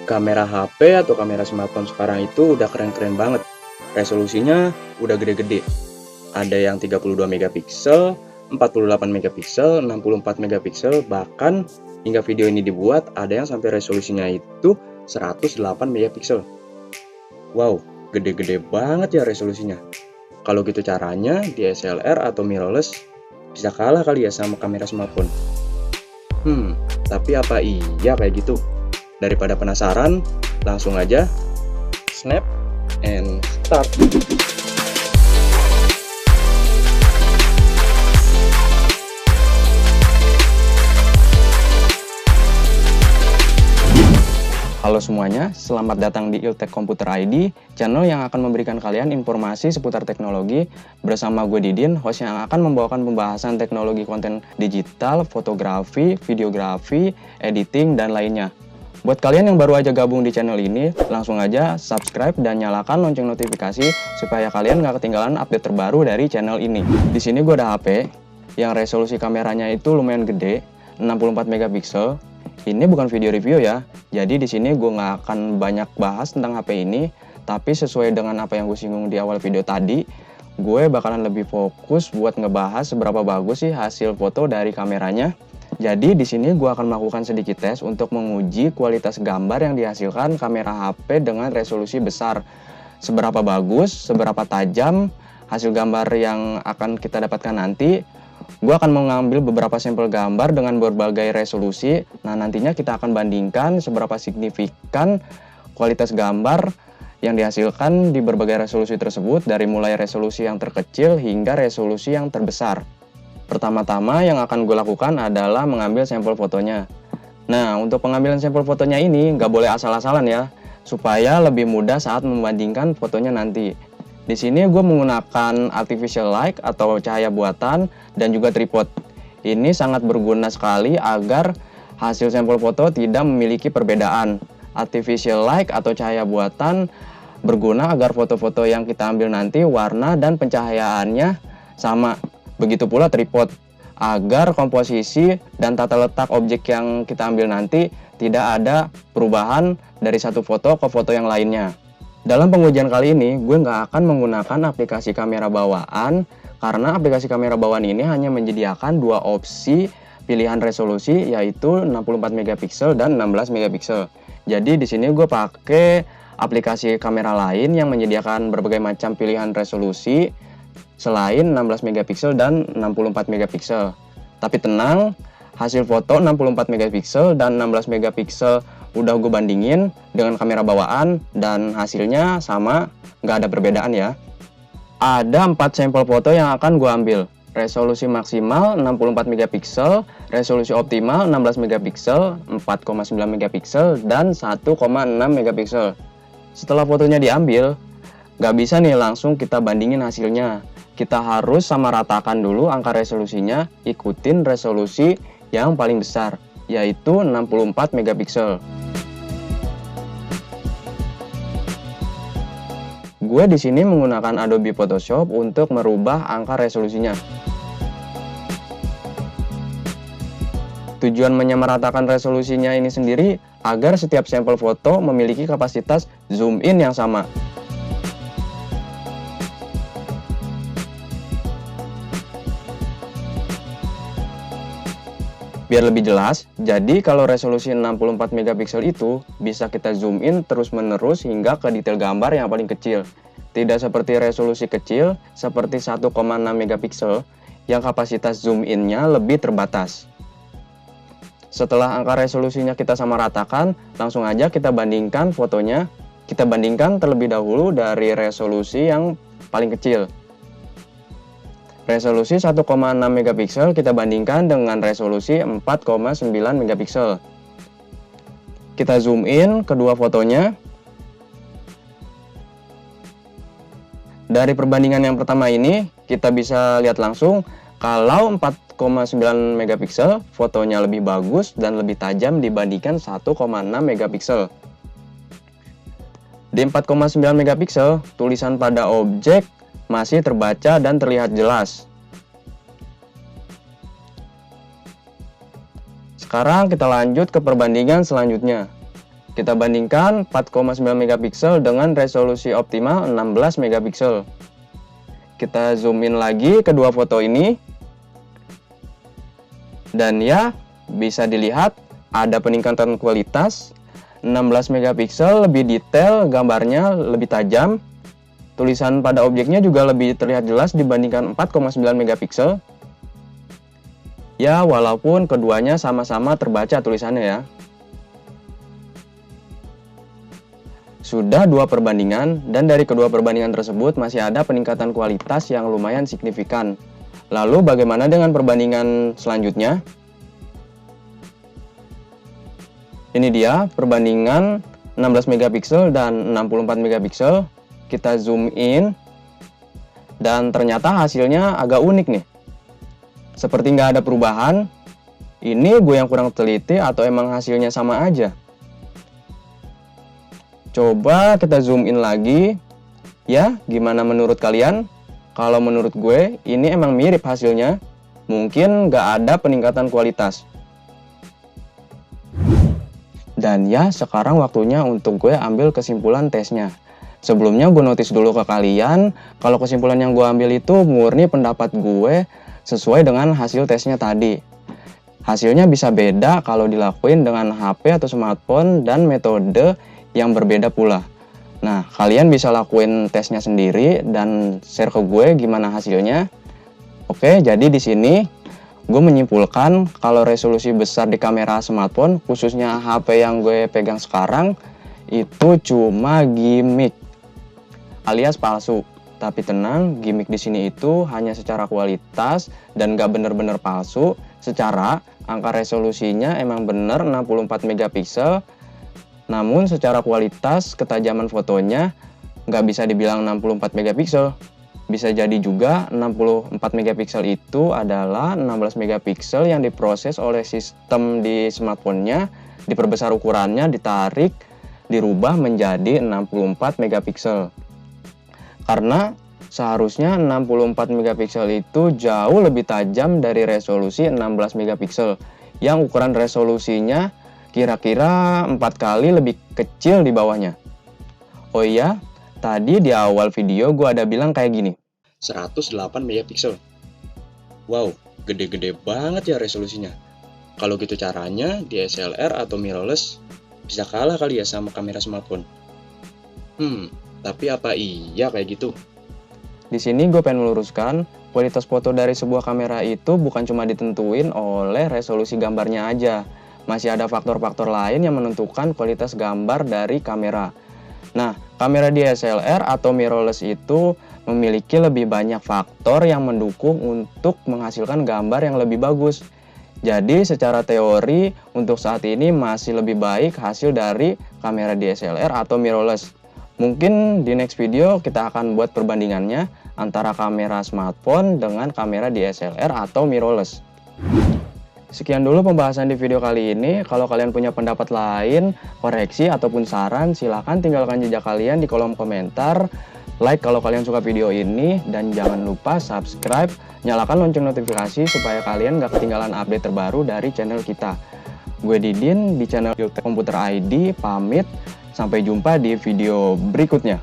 Kamera HP atau kamera smartphone sekarang itu udah keren-keren banget. Resolusinya udah gede-gede. Ada yang 32 megapiksel, 48 megapiksel, 64 megapiksel, bahkan hingga video ini dibuat ada yang sampai resolusinya itu 108 megapiksel. Wow, gede-gede banget ya resolusinya. Kalau gitu caranya, DSLR atau mirrorless bisa kalah kali ya sama kamera smartphone. Tapi apa iya kayak gitu? Daripada penasaran, langsung aja snap and start. Halo semuanya, selamat datang di Iltek Komputer ID, channel yang akan memberikan kalian informasi seputar teknologi. Bersama gue Didin, host yang akan membawakan pembahasan teknologi konten digital, fotografi, videografi, editing, dan lainnya. Buat kalian yang baru aja gabung di channel ini, langsung aja subscribe dan nyalakan lonceng notifikasi supaya kalian nggak ketinggalan update terbaru dari channel ini. Di sini gue ada HP yang resolusi kameranya itu lumayan gede, 64 megapiksel. Ini bukan video review ya, jadi di sini gue nggak akan banyak bahas tentang HP ini, tapi sesuai dengan apa yang gue singgung di awal video tadi, gue bakalan lebih fokus buat ngebahas seberapa bagus sih hasil foto dari kameranya. Jadi di sini gue akan melakukan sedikit tes untuk menguji kualitas gambar yang dihasilkan kamera HP dengan resolusi besar. Seberapa bagus, seberapa tajam hasil gambar yang akan kita dapatkan nanti. Gue akan mengambil beberapa sampel gambar dengan berbagai resolusi. Nah, nantinya kita akan bandingkan seberapa signifikan kualitas gambar yang dihasilkan di berbagai resolusi tersebut, dari mulai resolusi yang terkecil hingga resolusi yang terbesar. Pertama-tama yang akan gue lakukan adalah mengambil sampel fotonya. Nah, untuk pengambilan sampel fotonya ini nggak boleh asal-asalan ya, supaya lebih mudah saat membandingkan fotonya nanti. Di sini gue menggunakan artificial light atau cahaya buatan dan juga tripod. Ini sangat berguna sekali agar hasil sampel foto tidak memiliki perbedaan. Artificial light atau cahaya buatan berguna agar foto-foto yang kita ambil nanti warna dan pencahayaannya sama. Begitu pula tripod, agar komposisi dan tata letak objek yang kita ambil nanti tidak ada perubahan dari satu foto ke foto yang lainnya. Dalam pengujian kali ini, gue nggak akan menggunakan aplikasi kamera bawaan, karena aplikasi kamera bawaan ini hanya menyediakan dua opsi pilihan resolusi, yaitu 64 megapiksel dan 16 megapiksel. Jadi di sini gue pakai aplikasi kamera lain yang menyediakan berbagai macam pilihan resolusi selain 16 megapiksel dan 64 megapiksel. Tapi tenang, hasil foto 64 megapiksel dan 16 megapiksel udah gue bandingin dengan kamera bawaan dan hasilnya sama, nggak ada perbedaan ya. Ada 4 sampel foto yang akan gue ambil. Resolusi maksimal 64 megapiksel, resolusi optimal 16 megapiksel, 4,9 megapiksel, dan 1,6 megapiksel. Setelah fotonya diambil, nggak bisa nih langsung kita bandingin hasilnya. Kita harus samaratakan dulu angka resolusinya, ikutin resolusi yang paling besar, yaitu 64 megapiksel. Gue di sini menggunakan Adobe Photoshop untuk merubah angka resolusinya. Tujuan menyamaratakan resolusinya ini sendiri agar setiap sampel foto memiliki kapasitas zoom in yang sama. Biar lebih jelas, jadi kalau resolusi 64 megapiksel itu bisa kita zoom in terus-menerus hingga ke detail gambar yang paling kecil. Tidak seperti resolusi kecil seperti 1,6 megapiksel yang kapasitas zoom in-nya lebih terbatas. Setelah angka resolusinya kita samaratakan, langsung aja kita bandingkan fotonya. Kita bandingkan terlebih dahulu dari resolusi yang paling kecil. Resolusi 1,6 megapiksel kita bandingkan dengan resolusi 4,9 megapiksel. Kita zoom in kedua fotonya. Dari perbandingan yang pertama ini, kita bisa lihat langsung kalau 4,9 megapiksel fotonya lebih bagus dan lebih tajam dibandingkan 1,6 megapiksel. Di 4,9 megapiksel, tulisan pada objek masih terbaca dan terlihat jelas. Sekarang kita lanjut ke perbandingan selanjutnya. Kita bandingkan 4,9 megapiksel dengan resolusi optimal 16 megapiksel. Kita zoom in lagi kedua foto ini. Dan ya, bisa dilihat ada peningkatan kualitas. 16 megapiksel lebih detail, gambarnya lebih tajam. Tulisan pada objeknya juga lebih terlihat jelas dibandingkan 4,9 megapiksel. Ya, walaupun keduanya sama-sama terbaca tulisannya ya. Sudah dua perbandingan, dan dari kedua perbandingan tersebut masih ada peningkatan kualitas yang lumayan signifikan. Lalu bagaimana dengan perbandingan selanjutnya? Ini dia perbandingan 16 megapiksel dan 64 megapiksel. Kita zoom in, dan ternyata hasilnya agak unik nih. Seperti nggak ada perubahan. Ini gue yang kurang teliti atau emang hasilnya sama aja? Coba kita zoom in lagi. Ya, gimana menurut kalian? Kalau menurut gue, ini emang mirip hasilnya. Mungkin nggak ada peningkatan kualitas. Dan ya, sekarang waktunya untuk gue ambil kesimpulan tesnya. Sebelumnya gue notice dulu ke kalian, kalau kesimpulan yang gue ambil itu murni pendapat gue sesuai dengan hasil tesnya tadi. Hasilnya bisa beda kalau dilakuin dengan HP atau smartphone dan metode yang berbeda pula. Nah, kalian bisa lakuin tesnya sendiri dan share ke gue gimana hasilnya. Oke, jadi di sini gue menyimpulkan kalau resolusi besar di kamera smartphone, khususnya HP yang gue pegang sekarang, itu cuma gimmick alias palsu. Tapi tenang, gimmick di sini itu hanya secara kualitas dan gak bener-bener palsu. Secara angka resolusinya emang bener 64 megapiksel. Namun secara kualitas ketajaman fotonya nggak bisa dibilang 64 megapiksel. Bisa jadi juga 64 megapiksel itu adalah 16 megapiksel yang diproses oleh sistem di smartphone-nya, diperbesar ukurannya, ditarik, dirubah menjadi 64 megapiksel. Karena seharusnya 64 megapiksel itu jauh lebih tajam dari resolusi 16 megapiksel yang ukuran resolusinya kira-kira 4 kali lebih kecil di bawahnya. Oh iya, tadi di awal video gue ada bilang kayak gini. 108 megapiksel. Wow, gede-gede banget ya resolusinya. Kalau gitu caranya, DSLR atau mirrorless bisa kalah kali ya sama kamera smartphone. Tapi apa iya kayak gitu? Di sini gue pengen meluruskan, kualitas foto dari sebuah kamera itu bukan cuma ditentuin oleh resolusi gambarnya aja. Masih ada faktor-faktor lain yang menentukan kualitas gambar dari kamera. Nah, kamera DSLR atau mirrorless itu memiliki lebih banyak faktor yang mendukung untuk menghasilkan gambar yang lebih bagus. Jadi, secara teori, untuk saat ini masih lebih baik hasil dari kamera DSLR atau mirrorless. Mungkin di next video kita akan buat perbandingannya antara kamera smartphone dengan kamera DSLR atau mirrorless. Sekian dulu pembahasan di video kali ini. Kalau kalian punya pendapat lain, koreksi, ataupun saran, silahkan tinggalkan jejak kalian di kolom komentar. Like kalau kalian suka video ini, dan jangan lupa subscribe, nyalakan lonceng notifikasi supaya kalian gak ketinggalan update terbaru dari channel kita. Gue Didin di channel Iltek Komputer ID, pamit. Sampai jumpa di video berikutnya.